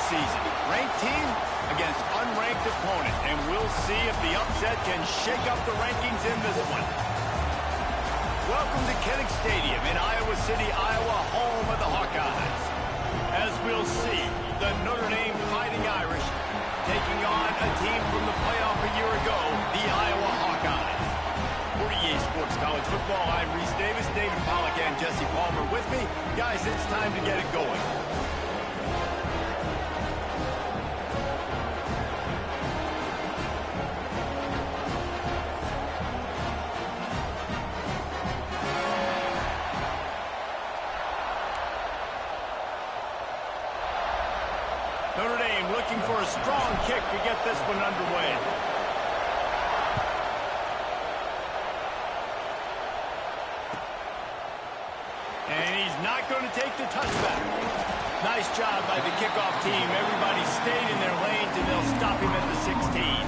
season. Ranked team against unranked opponent, and we'll see if the upset can shake up the rankings in this one. Welcome to Kinnick Stadium in Iowa City, Iowa, home of the Hawkeyes. As we'll see, the Notre Dame Fighting Irish taking on a team from the playoff a year ago, the Iowa Hawkeyes. For EA Sports College Football, I'm Reese Davis, David Pollack, and Jesse Palmer with me. Guys, it's time to get it going. Notre Dame looking for a strong kick to get this one underway. And he's not going to take the touchback. Nice job by the kickoff team. Everybody stayed in their lanes, and they'll stop him at the 16.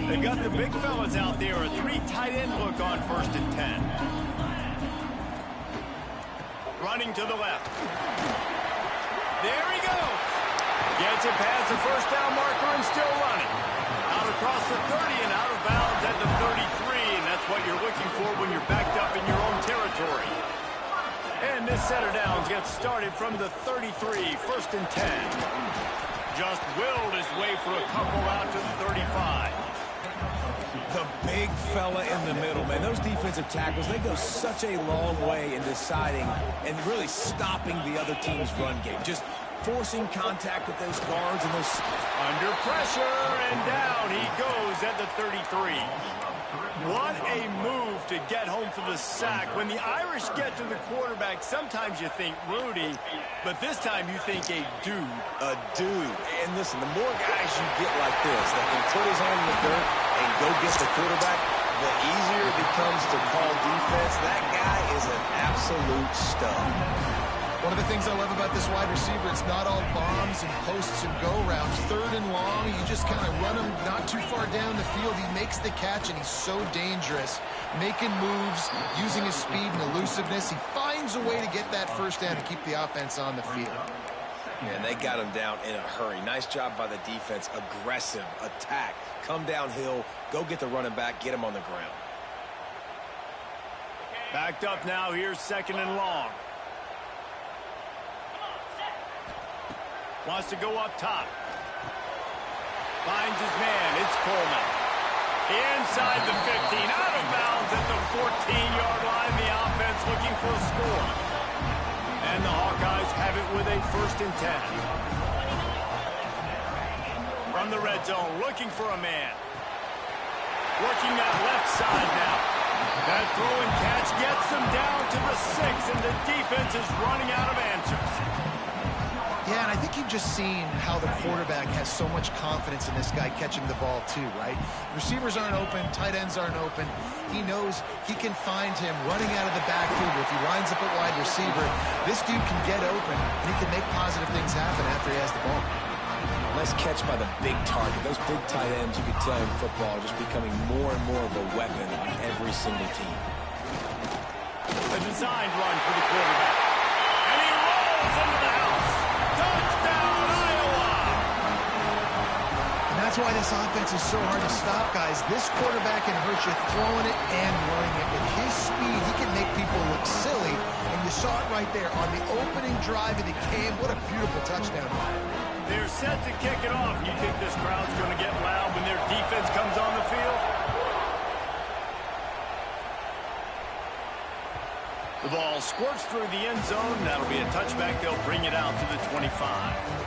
They got the big fellas out there. A three tight end look on 1st and 10. Running to the left. There he goes. Gets it past the first down marker and still running. Out across the 30 and out of bounds at the 33. And that's what you're looking for when you're backed up in your own territory. And this set of downs gets started from the 33, 1st and 10. Just willed his way for a couple out to the 35. The big fella in the middle, man. Those defensive tackles, they go such a long way in deciding and really stopping the other team's run game. Just forcing contact with those guards and those... Under pressure, and down he goes at the 33. What a move to get home for the sack. When the Irish get to the quarterback, sometimes you think Rudy, but this time you think a dude. A dude. And listen, the more guys you get like this that can put his hand in the dirt and go get the quarterback, the easier it becomes to call defense. That guy is an absolute stud. One of the things I love about this wide receiver, it's not all bombs and posts and go routes. 3rd and long, you just kind of run him not too far down the field. He makes the catch, and he's so dangerous. Making moves, using his speed and elusiveness. He finds a way to get that first down and keep the offense on the field. Yeah, and they got him down in a hurry. Nice job by the defense. Aggressive, attack, come downhill, go get the running back, get him on the ground. Backed up now, here's 2nd and long. Wants to go up top. Finds his man. It's Coleman. Inside the 15. Out of bounds at the 14-yard line. The offense looking for a score. And the Hawkeyes have it with a 1st and 10. From the red zone, looking for a man. Working that left side now. That throw and catch gets them down to the 6, and the defense is running out of answers. Yeah, and I think you've just seen how the quarterback has so much confidence in this guy catching the ball too, right? Receivers aren't open, tight ends aren't open. He knows he can find him running out of the backfield. If he lines up at wide receiver, this dude can get open, and he can make positive things happen after he has the ball. Nice catch by the big target. Those big tight ends, you could tell in football, are just becoming more and more of a weapon on every single team. A designed run for the quarterback. And he rolls into the house. Touchdown, Iowa! And that's why this offense is so hard to stop, guys. This quarterback can hurt you throwing it and running it. With his speed, he can make people look silly. And you saw it right there on the opening drive of the game. What a beautiful touchdown. They're set to kick it off. You think this crowd's going to get loud when their defense comes on the field? The ball squirts through the end zone. That'll be a touchback. They'll bring it out to the 25.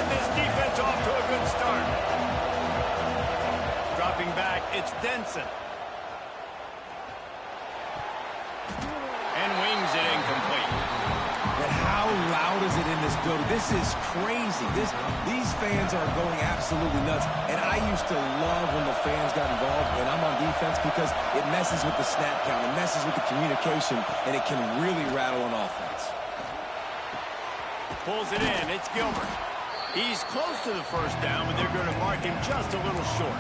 this defense off to a good start. Dropping back, it's Denson. And wings it incomplete. But how loud is it in this building? This is crazy. These fans are going absolutely nuts. And I used to love when the fans got involved when I'm on defense because it messes with the snap count. It messes with the communication, and it can really rattle an offense. Pulls it in. It's Gilbert. He's close to the first down, but they're going to mark him just a little short.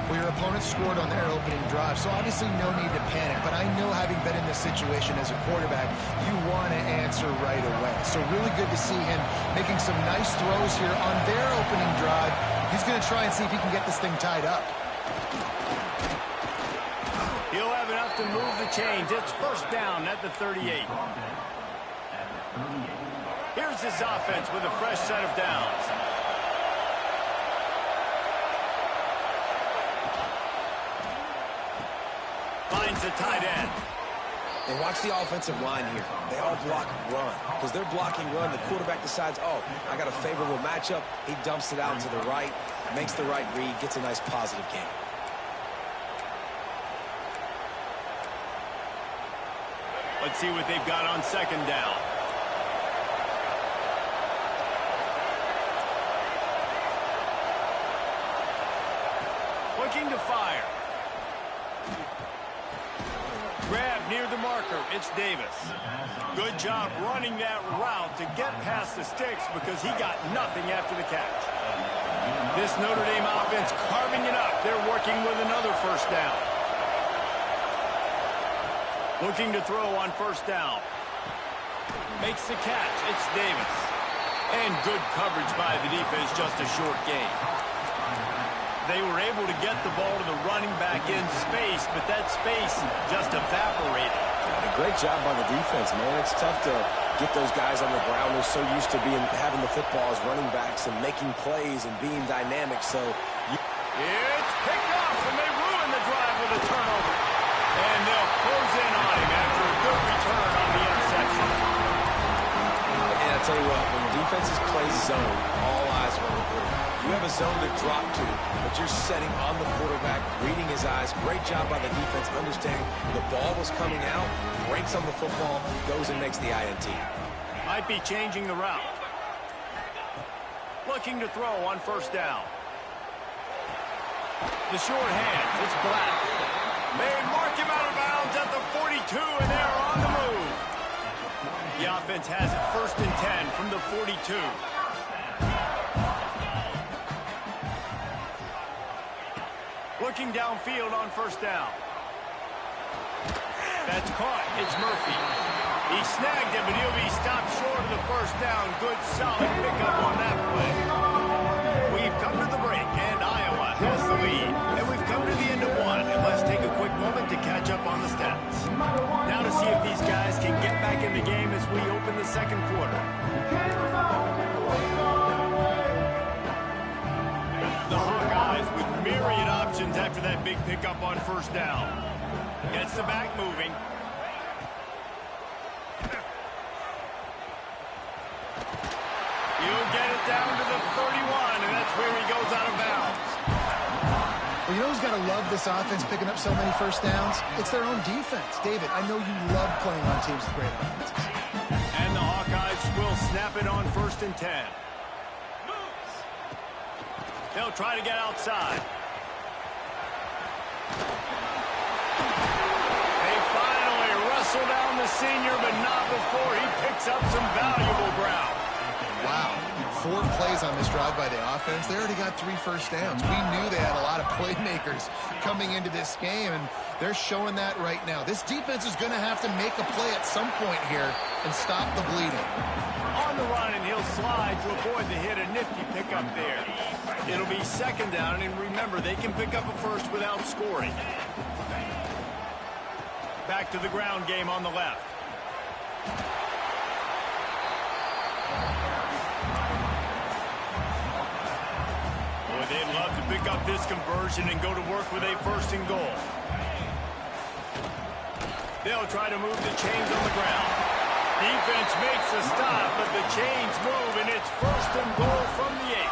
Well, your opponent scored on their opening drive, so obviously no need to panic. But I know, having been in this situation as a quarterback, you want to answer right away. So really good to see him making some nice throws here on their opening drive. He's going to try and see if he can get this thing tied up. He'll have enough to move the chains. It's first down at the 38. Here's this offense with a fresh set of downs. Finds the tight end. And watch the offensive line here. They all block run. Because they're blocking run, the quarterback decides, oh, I got a favorable matchup. He dumps it out to the right, makes the right read, gets a nice positive gain. Let's see what they've got on second down. Looking to fire. Grab near the marker. It's Davis. Good job running that route to get past the sticks because he got nothing after the catch. This Notre Dame offense carving it up. They're working with another first down. Looking to throw on first down. Makes the catch. It's Davis. And good coverage by the defense, just a short gain. They were able to get the ball to the running back in space, but that space just evaporated. A great job by the defense, man. It's tough to get those guys on the ground. They're so used to having the football as running backs and making plays and being dynamic. So it's picked off, and they ruin the drive with a turnover. And they'll close in on him after a good return on the interception. And I tell you what, when defenses play zone, all eyes are on the quarterback. You have a zone to drop to, but you're setting on the quarterback, reading his eyes. Great job by the defense, understanding the ball was coming out, breaks on the football, goes and makes the INT. Might be changing the route. Looking to throw on first down. The short hands, it's Black. They mark him out of bounds at the 42, and they're on the move. The offense has it first and 10 from the 42. Looking downfield on first down. That's caught. It's Murphy. He snagged it, but he'll be stopped short of the first down. Good, solid pickup on that play. We've come to the break, and Iowa has the lead. And we've come to the end of one, and let's take a quick moment to catch up on the stats. Now to see if these guys can get back in the game as we open the second quarter. The Hawkeyes with myriad options after that big pickup on first down. Gets the back moving. He'll get it down to the 31, and that's where he goes out of bounds. Well, you know who's got to love this offense picking up so many first downs? It's their own defense. David, I know you love playing on teams with great offenses. And the Hawkeyes will snap it on first and 10. They'll try to get outside. They finally wrestle down the senior, but not before he picks up some valuable ground. Wow. 4 plays on this drive by the offense. They already got 3 first downs. We knew they had a lot of playmakers coming into this game, and they're showing that right now. This defense is going to have to make a play at some point here and stop the bleeding. On the run, and he'll slide to avoid the hit. A nifty pickup there. It'll be second down, and remember, they can pick up a first without scoring. Back to the ground game on the left. Boy, they'd love to pick up this conversion and go to work with a first and goal. They'll try to move the chains on the ground. Defense makes a stop, but the chains move, and it's first and goal from the 8.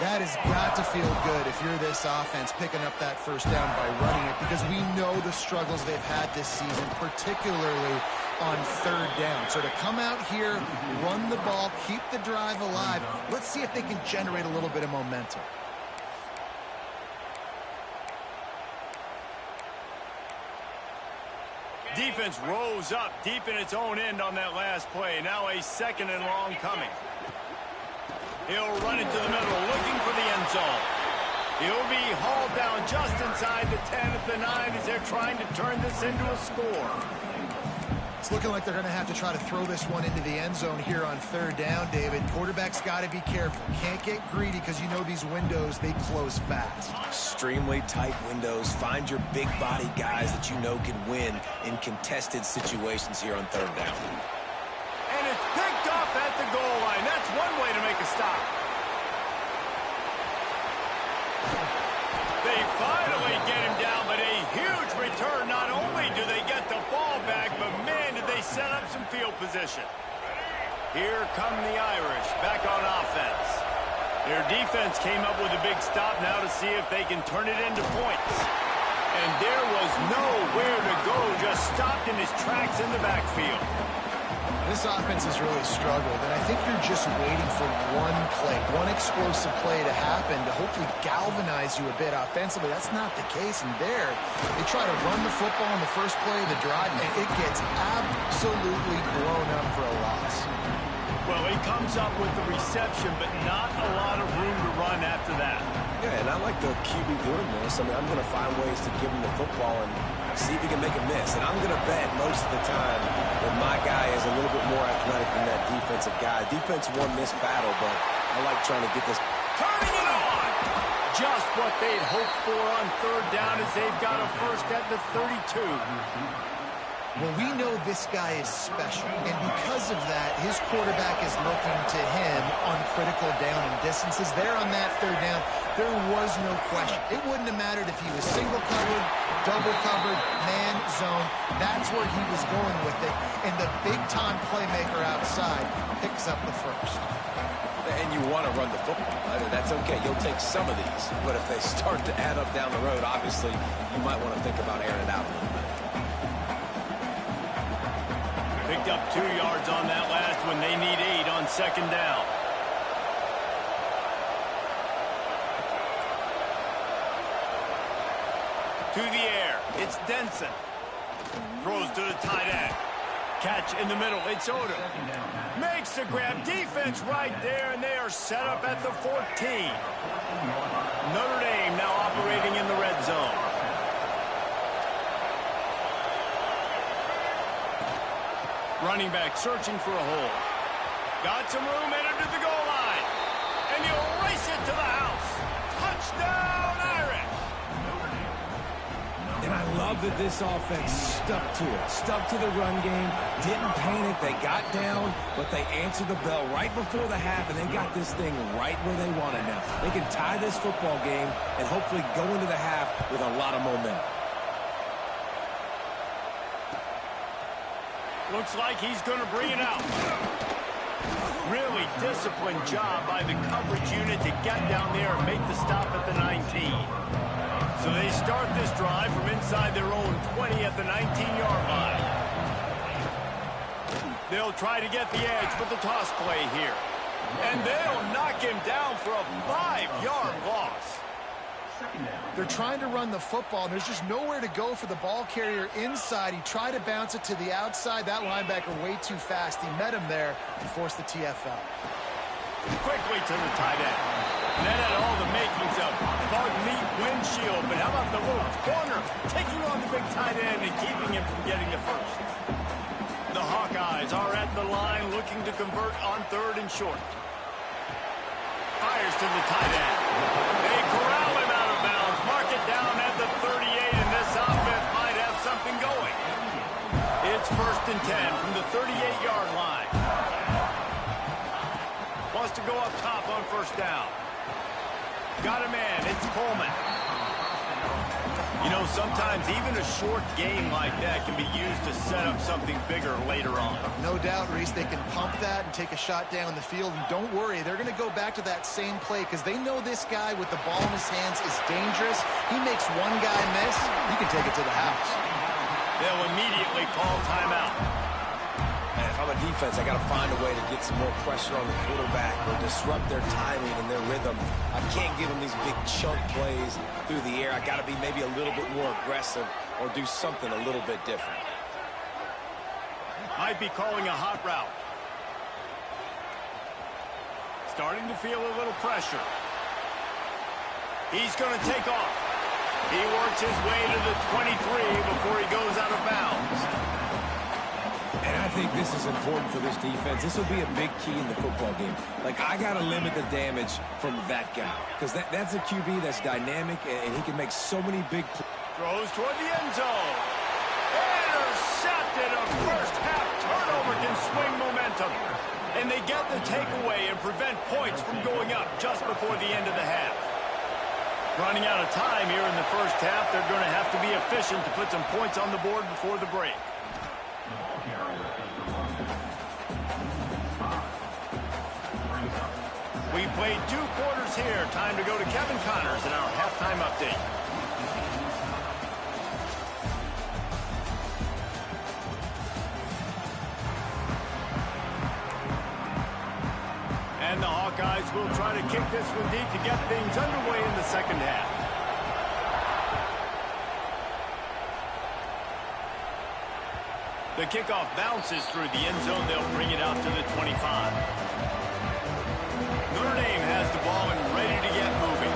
That has got to feel good if you're this offense picking up that first down by running it, because we know the struggles they've had this season, particularly on third down. So to come out here, run the ball, keep the drive alive, let's see if they can generate a little bit of momentum. Defense rose up deep in its own end on that last play. Now a second and long coming. He'll run it to the middle, looking for the end zone. He'll be hauled down just inside the 10 at the 9 as they're trying to turn this into a score. It's looking like they're going to have to try to throw this one into the end zone here on third down, David. Quarterback's got to be careful. Can't get greedy because you know these windows, they close fast. Extremely tight windows. Find your big body guys that you know can win in contested situations here on third down. And it's picked off at the goal line. That's one way to make a stop. They finally get him down, but a huge return. Not only do they get the ball back, but man, did they set up some field position. Here come the Irish back on offense. Their defense came up with a big stop now to see if they can turn it into points. And there was nowhere to go, just stopped in his tracks in the backfield. This offense has really struggled, and I think you're just waiting for one play, one explosive play to happen to hopefully galvanize you a bit offensively. That's not the case, and there, they try to run the football in the first play of the drive, and it gets absolutely blown up for a loss. Well, he comes up with the reception, but not a lot of room to run after that. Yeah, and I like the QB doing this. I mean, I'm going to find ways to give him the football and see if he can make a miss. And I'm going to bet most of the time that my guy is a little bit more athletic than that defensive guy. Defense won this battle, but I like trying to get this. Turning it on! Just what they'd hoped for on third down as they've got a first at the 32. Well, we know this guy is special, and because of that, his quarterback is looking to him on critical down and distances. There on that third down, there was no question. It wouldn't have mattered if he was single covered, double covered, man, zone. That's where he was going with it, and the big-time playmaker outside picks up the first. And you want to run the football. That's okay. You'll take some of these, but if they start to add up down the road, obviously, you might want to think about airing it out a little bit. Picked up 2 yards on that last one. They need 8 on second down. To the air. It's Denson. Throws to the tight end. Catch in the middle. It's Notre. Makes the grab. Defense right there, and they are set up at the 14. Notre Dame now operating in the red zone. Running back searching for a hole. Got some room, headed to the goal line. And he'll race it to the house. Touchdown, Irish! And I love that this offense stuck to it. Stuck to the run game. Didn't panic. They got down, but they answered the bell right before the half, and they got this thing right where they want it now. They can tie this football game and hopefully go into the half with a lot of momentum. Looks like he's going to bring it out. Really disciplined job by the coverage unit to get down there and make the stop at the 19. So they start this drive from inside their own 20 at the 19-yard line. They'll try to get the edge with the toss play here. And they'll knock him down for a 5-yard loss. They're trying to run the football, and there's just nowhere to go for the ball carrier inside. He tried to bounce it to the outside. That linebacker way too fast. He met him there and forced the TFL. Quickly to the tight end. That had all the makings of bug meat windshield, but how about the little corner taking on the big tight end and keeping him from getting the first? The Hawkeyes are at the line looking to convert on third and short. Fires to the tight end. They corral him out of bounds. Mark it down at the 38, and this offense might have something going. It's first and 10 from the 38-yard line. Wants to go up top on first down. Got a man. It's Coleman. You know, sometimes even a short game like that can be used to set up something bigger later on. No doubt, Reese, they can pump that and take a shot down the field. And don't worry, they're going to go back to that same play because they know this guy with the ball in his hands is dangerous. He makes one guy miss, he can take it to the house. They'll immediately call timeout. Man, if I'm a defense, I got to find a way to get some more pressure on the quarterback or disrupt their timing and their rhythm. I can't give them these big chunk plays through the air. I got to be maybe a little bit more aggressive or do something a little bit different. Might be calling a hot route. Starting to feel a little pressure. He's going to take off. He works his way to the 23 before he goes out of bounds. And I think this is important for this defense. This will be a big key in the football game. Like, I got to limit the damage from that guy because that's a QB that's dynamic, and he can make so many big plays. Throws toward the end zone. Intercepted. A first-half turnover can swing momentum. And they get the takeaway and prevent points from going up just before the end of the half. Running out of time here in the first half, they're going to have to be efficient to put some points on the board before the break. We played 2 quarters here. Time to go to Kevin Connors in our halftime update. And the Hawkeyes will try to kick this one deep to get things underway in the second half. The kickoff bounces through the end zone. They'll bring it out to the 25. Notre Dame has the ball and ready to get moving.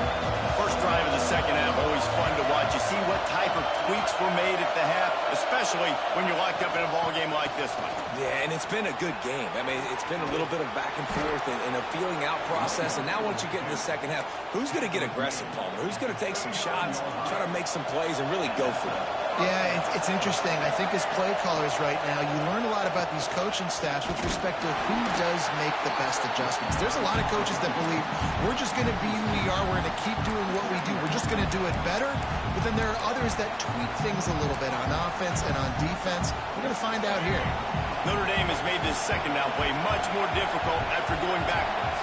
First drive of the second half, always fun to watch. You see what type of tweaks were made at the half, especially when you're locked up in a ball game like this one. Yeah, and it's been a good game. I mean, it's been a little bit of back and forth and a feeling out process. And now once you get in the second half, who's going to get aggressive, Palmer? Who's going to take some shots, try to make some plays, and really go for it? Yeah, it's interesting. I think as play callers right now, you learn a lot about these coaching staffs with respect to who does make the best adjustments. There's a lot of coaches that believe we're just going to be who we are. We're going to keep doing what we do. We're just going to do it better. But then there are others that tweak things a little bit on offense and on defense. We're going to find out here. Notre Dame has made this second down play much more difficult after going backwards.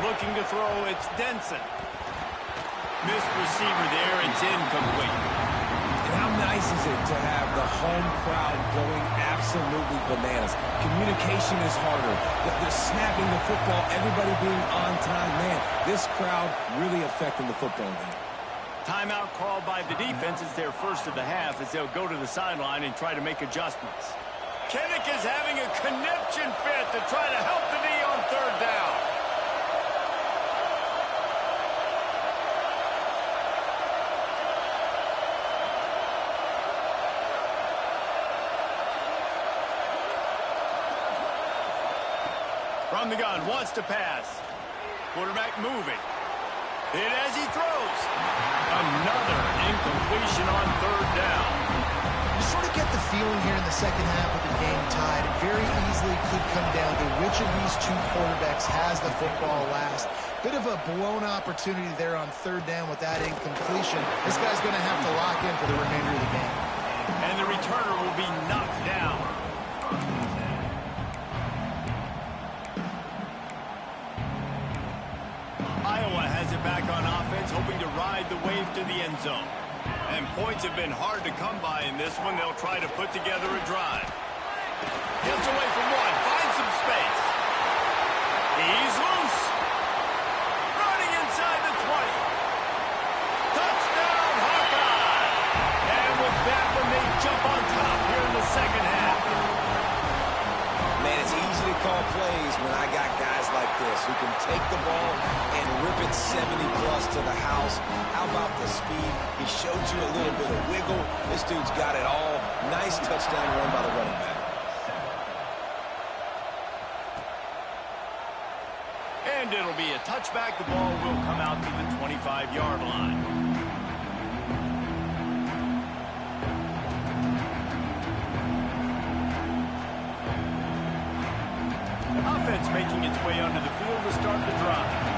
Looking to throw, it's Denson. Missed receiver there, it's incomplete. And how nice is it to have the home crowd going absolutely bananas? Communication is harder. They're snapping the football, everybody being on time. Man, this crowd really affecting the football game. Timeout called by the defense is their first of the half as they'll go to the sideline and try to make adjustments. Kinnick is having a conniption fit to try to help the D on third down. From the gun, wants to pass. Quarterback moving. Hit as he throws. Another incompletion on third down. You sort of get the feeling here in the second half of the game tied. It very easily could come down to which of these two quarterbacks has the football last. Bit of a blown opportunity there on third down with that incompletion. This guy's going to have to lock in for the remainder of the game. And the returner will be knocked down. Iowa has it back on offense, hoping to ride the wave to the end zone. And points have been hard to come by in this one. They'll try to put together a drive. Gets away from one, finds some space. He's loose. Running inside the 20. Touchdown, Hawkeye! And with that one, they jump on top here in the second half. Man, it's easy to call plays when I got guys like this who can take the ball and rip it 70-plus to the house. How about the speed? He showed you a little bit of wiggle. This dude's got it all. Nice touchdown run by the running back. And it'll be a touchback. The ball will come out to the 25-yard line. Offense making its way onto the field to start the drive.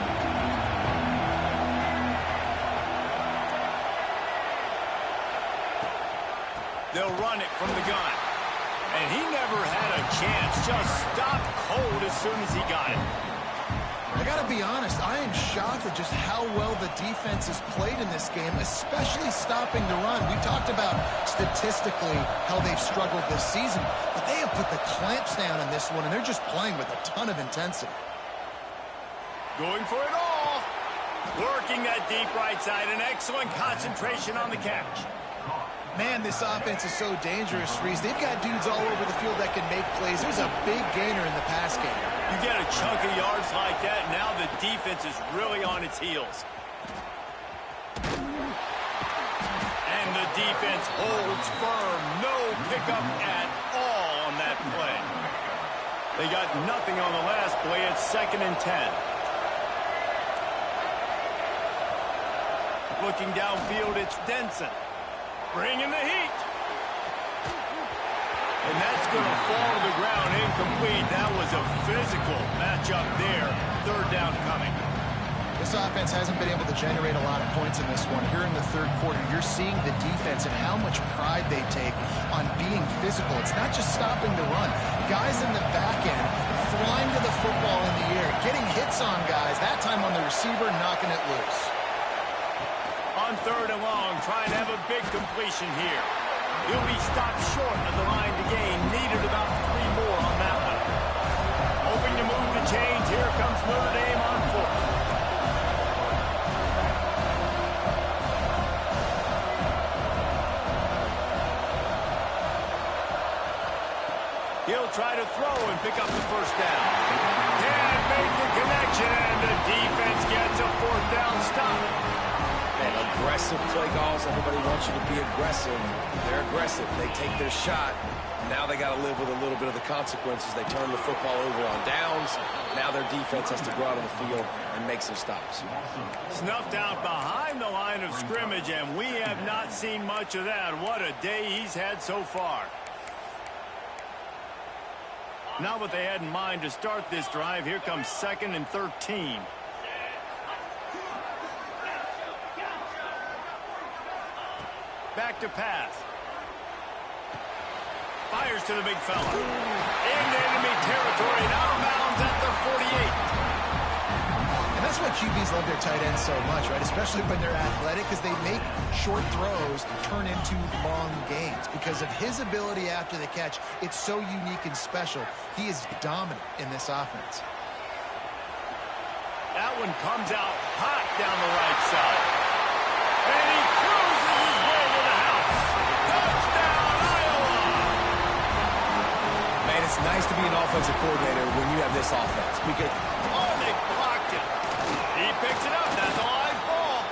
They'll run it from the gun. And he never had a chance. Just stopped cold as soon as he got it. I got to be honest, I am shocked at just how well the defense has played in this game, especially stopping the run. We talked about statistically how they've struggled this season, but they have put the clamps down in this one, and they're just playing with a ton of intensity. Going for it all. Working that deep right side. An excellent concentration on the catch. Man, this offense is so dangerous, Reese. They've got dudes all over the field that can make plays. There's a big gainer in the pass game. You get a chunk of yards like that, now the defense is really on its heels. And the defense holds firm. No pickup at all on that play. They got nothing on the last play. It's 2nd and 10. Looking downfield, it's Denson. Bringing the heat. And that's going to fall to the ground incomplete. That was a physical matchup there. 3rd down coming. This offense hasn't been able to generate a lot of points in this one. Here in the 3rd quarter, you're seeing the defense and how much pride they take on being physical. It's not just stopping the run. Guys in the back end flying to the football in the air, getting hits on guys, that time on the receiver, knocking it loose. On 3rd and long, trying to have a big completion here. He'll be stopped short of the line to gain. Needed about 3 more on that one. Hoping to move the chains. Here comes Notre Dame on 4th. He'll try to throw and pick up the 1st down. Can't make the connection, and the defense gets a 4th down stop. And aggressive play calls. Everybody wants you to be aggressive. They're aggressive. They take their shot. Now they got to live with a little bit of the consequences. They turn the football over on downs. Now their defense has to go out on the field and make some stops. Snuffed out behind the line of scrimmage, and we have not seen much of that. What a day he's had so far. Not what they had in mind to start this drive. Here comes 2nd and 13. Back to pass. Fires to the big fella. Into enemy territory and out of bounds at the 48. And that's why QBs love their tight ends so much, right? Especially when they're athletic, because they make short throws turn into long gains. Because of his ability after the catch, it's so unique and special. He is dominant in this offense. That one comes out hot down the right side. And he cruises his way to the house. Touchdown, Iowa! Man, it's nice to be an offensive coordinator when you have this offense. Because they blocked it. He picks it up. That's a live ball.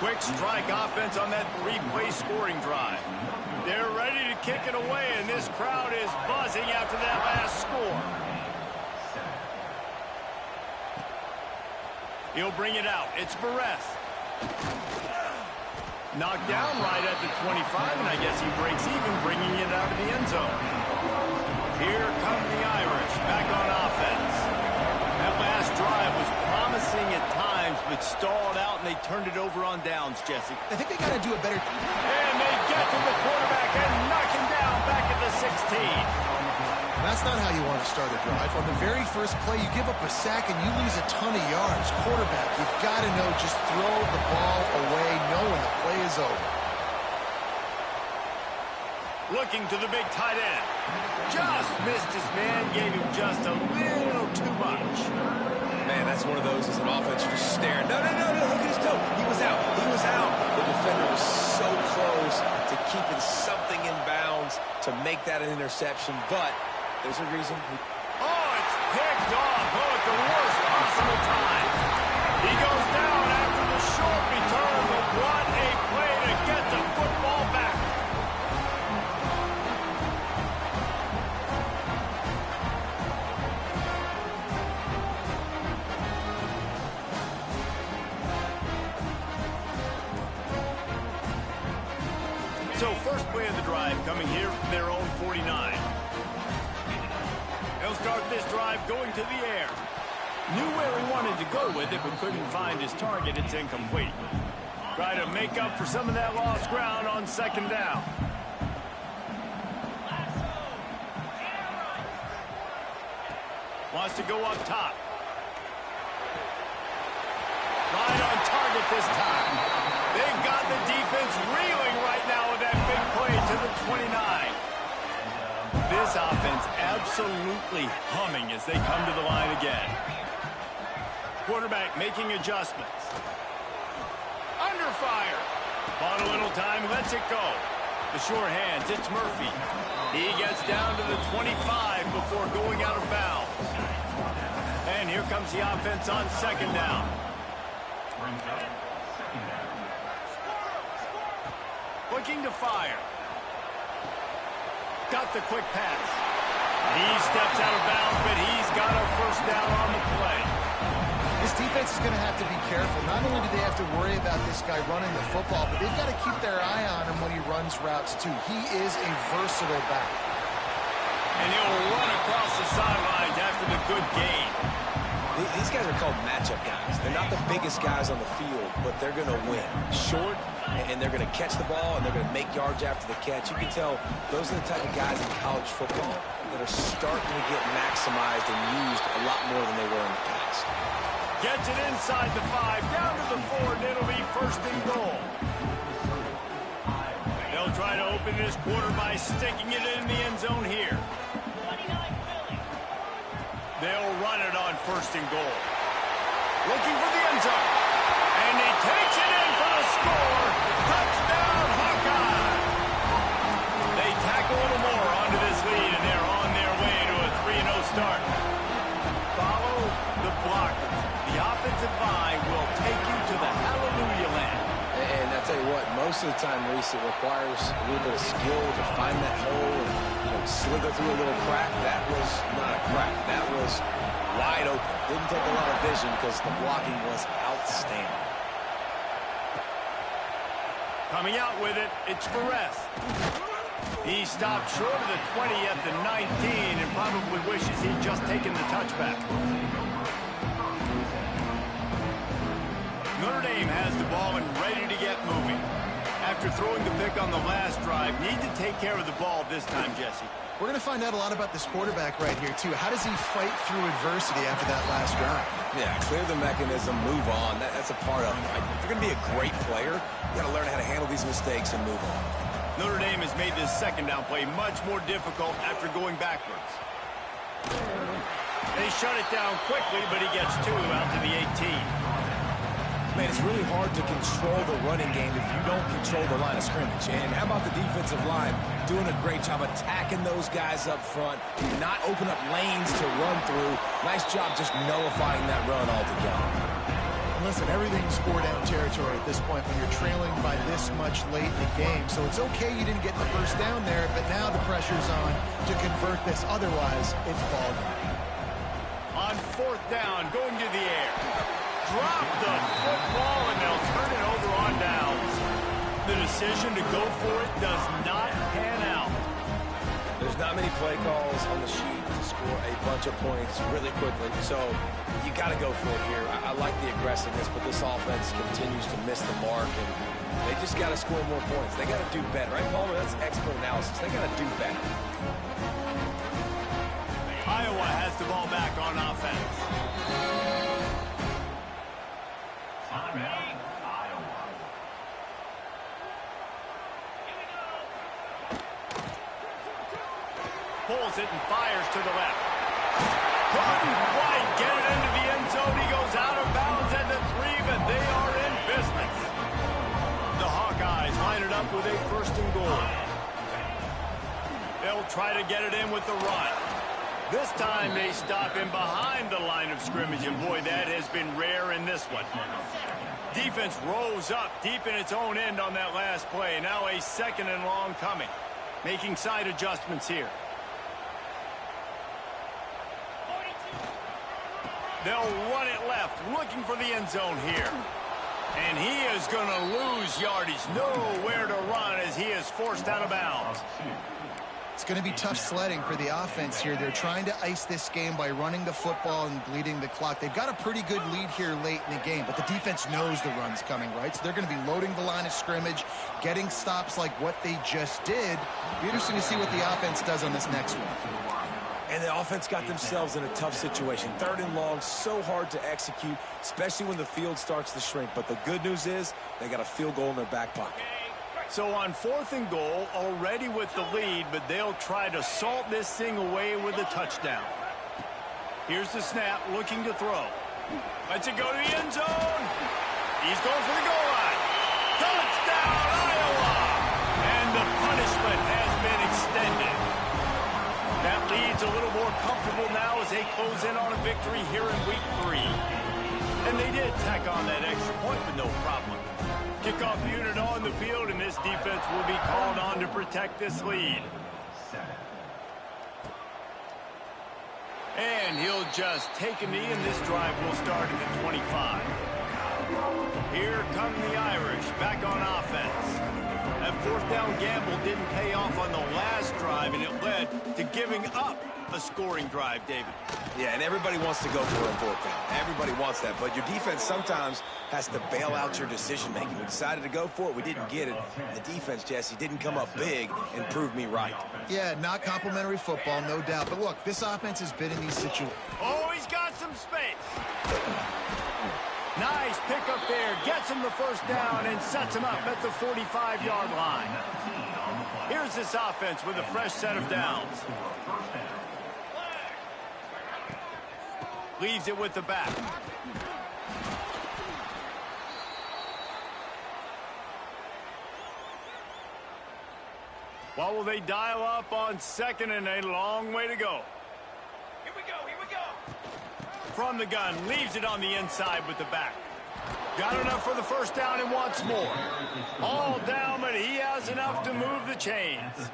Quick strike offense on that 3-play scoring drive. They're ready to kick it away, and this crowd is buzzing after that last score. He'll bring it out. It's Barres. Knocked down right at the 25, and I guess he breaks even, bringing it out of the end zone. Here come the Irish, back on offense. That last drive was promising at times, but stalled out, and they turned it over on downs, Jesse. I think they got to do a better... And they get to the quarterback and knock him down back at the 16. That's not how you want to start a drive. On the very first play, you give up a sack and you lose a ton of yards. Quarterback, you've got to know, just throw the ball away, knowing the play is over. Looking to the big tight end. Just missed his man, gave him just a little too much. man, that's one of those as an offense, you're just staring. No, look at his toe. He was out. The defender was so close to keeping something in bounds to make that an interception, but there's a reason. It's picked off. At the worst possible time. He goes down after the short return, but what a play to get the football back. So first play of the drive coming here from their own 49. They'll start this drive going to the air. Knew where he wanted to go with it, but couldn't find his target. It's incomplete. Try to make up for some of that lost ground on second down. wants to go up top. Right on target this time. They've got the defense reeling right now with that big play to the 29. This offense absolutely humming as they come to the line again. Quarterback making adjustments. Under fire. Bought a little time, lets it go. The sure hands, it's Murphy. He gets down to the 25 before going out of bounds. And here comes the offense on second down. Looking to fire. Got the quick pass. He steps out of bounds, but he's got a first down on the play. This defense is going to have to be careful. Not only do they have to worry about this guy running the football, but they've got to keep their eye on him when he runs routes, too. He is a versatile back. And he'll run across the sidelines after the good gain. These guys are called matchup guys. They're not the biggest guys on the field, but they're going to win. Short, and they're going to catch the ball, and they're going to make yards after the catch. You can tell those are the type of guys in college football that are starting to get maximized and used a lot more than they were in the past. Gets it inside the 5, down to the 4, and it'll be first and goal. They'll try to open this quarter by sticking it in the end zone here. They'll run it on first and goal. Looking for the end zone. And he takes it in for the score. Touchdown, Hawkeye! They tack a little more onto this lead, and they're on their way to a 3-0 start. Follow the blockers. The offensive line will take you to the hallelujah land. And I tell you what, most of the time, Reese, it requires a little bit of skill to find that hole and slither through a little crack. That was not a crack. That was wide open. Didn't take a lot of vision because the blocking was outstanding. Coming out with it, it's Perez. He stopped short of the 20 at the 19 and probably wishes he'd just taken the touchback. Notre Dame has the ball and ready to get moving. After throwing the pick on the last drive, need to take care of the ball this time, Jesse. We're going to find out a lot about this quarterback right here, too. How does he fight through adversity after that last drive? Yeah, clear the mechanism, move on. That's a part of it. Right? If you're going to be a great player, you got to learn how to handle these mistakes and move on. Notre Dame has made this second down play much more difficult after going backwards. They shut it down quickly, but he gets 2 out to the 18. Man, it's really hard to control the running game if you don't control the line of scrimmage. And how about the defensive line doing a great job attacking those guys up front, not open up lanes to run through. Nice job just nullifying that run altogether. Listen, everything's four-down territory at this point when you're trailing by this much late in the game. So it's okay you didn't get the first down there, but now the pressure's on to convert this. Otherwise, it's ball game. On fourth down, going to the air. Drop the football, and they'll turn it over on downs. The decision to go for it does not pan out. There's not many play calls on the sheet to score a bunch of points really quickly, so you got to go for it here. I like the aggressiveness, but this offense continues to miss the mark, and they just got to score more points. They got to do better, right, Palmer? That's expert analysis. They got to do better. Iowa has the ball back on offense. Pulls it and fires to the left. Couldn't quite get it into the end zone. He goes out of bounds at the 3, but they are in business. The Hawkeyes line it up with a first and goal. They'll try to get it in with the run. This time they stop him behind the line of scrimmage, and boy, that has been rare in this one. Defense rose up deep in its own end on that last play. Now a second and long coming. Making side adjustments here. They'll run it left, looking for the end zone here. And he is going to lose yardage. Nowhere to run as he is forced out of bounds. It's going to be tough sledding for the offense here. They're trying to ice this game by running the football and bleeding the clock. They've got a pretty good lead here late in the game, but the defense knows the run's coming, right? So they're going to be loading the line of scrimmage, getting stops like what they just did. Be interesting to see what the offense does on this next one. And the offense got themselves in a tough situation. 3rd and long, so hard to execute, especially when the field starts to shrink. But the good news is they got a field goal in their back pocket. So on 4th and goal, already with the lead, but they'll try to salt this thing away with a touchdown. Here's the snap, looking to throw. Lets it go to the end zone. He's going for the goal line. Touchdown, Iowa! And the punishment has been extended. That lead's a little more comfortable now as they close in on a victory here in week 3. And they did tack on that extra point with no problem. Kickoff unit on the field, and this defense will be called on to protect this lead. And he'll just take a knee, and this drive will start at the 25. Here come the Irish back on offense. That 4th down gamble didn't pay off on the last drive, and it led to giving up a scoring drive, David. Yeah, and everybody wants to go for it on 4th down. Everybody wants that, but your defense sometimes has to bail out your decision-making. We decided to go for it. We didn't get it. The defense, Jesse, didn't come up big and prove me right. Yeah, not complimentary football, no doubt. But look, this offense has been in these situations. Oh, he's got some space. Nice pick up there. Gets him the 1st down and sets him up at the 45-yard line. Here's this offense with a fresh set of downs. Leaves it with the back. What will they dial up on 2nd and a long way to go? Here we go, here we go. From the gun, leaves it on the inside with the back. Got enough for the 1st down and wants more. All down, but he has enough to move the chains.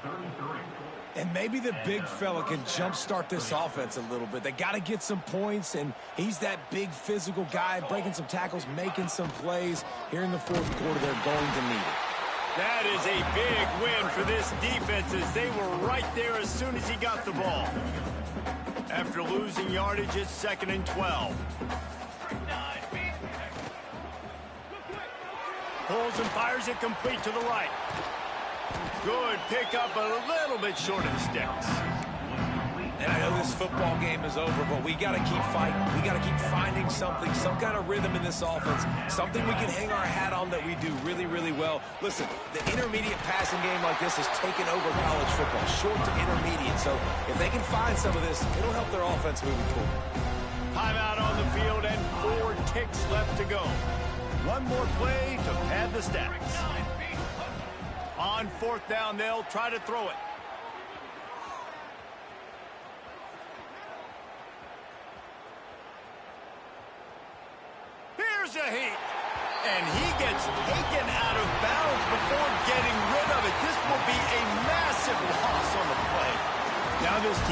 And maybe the big fella can jumpstart this offense a little bit. They got to get some points, and he's that big physical guy, breaking some tackles, making some plays. Here in the 4th quarter, they're going to need it. That is a big win for this defense as they were right there as soon as he got the ball. After losing yardage, it's 2nd and 12. Pulls and fires it complete to the right. Good pickup, a little bit short of the sticks. And I know this football game is over, but we got to keep fighting. We got to keep finding something, some kind of rhythm in this offense, something we can hang our hat on that we do really, really well. Listen, the intermediate passing game like this has taken over college football, short to intermediate. So if they can find some of this, it'll help their offense moving forward. Timeout on the field and 4 ticks left to go. One more play to pad the stats. On 4th down, they'll try to throw it. Here's a heat. And he gets taken out of bounds before getting rid of it. This will be a massive loss on the play. Now this team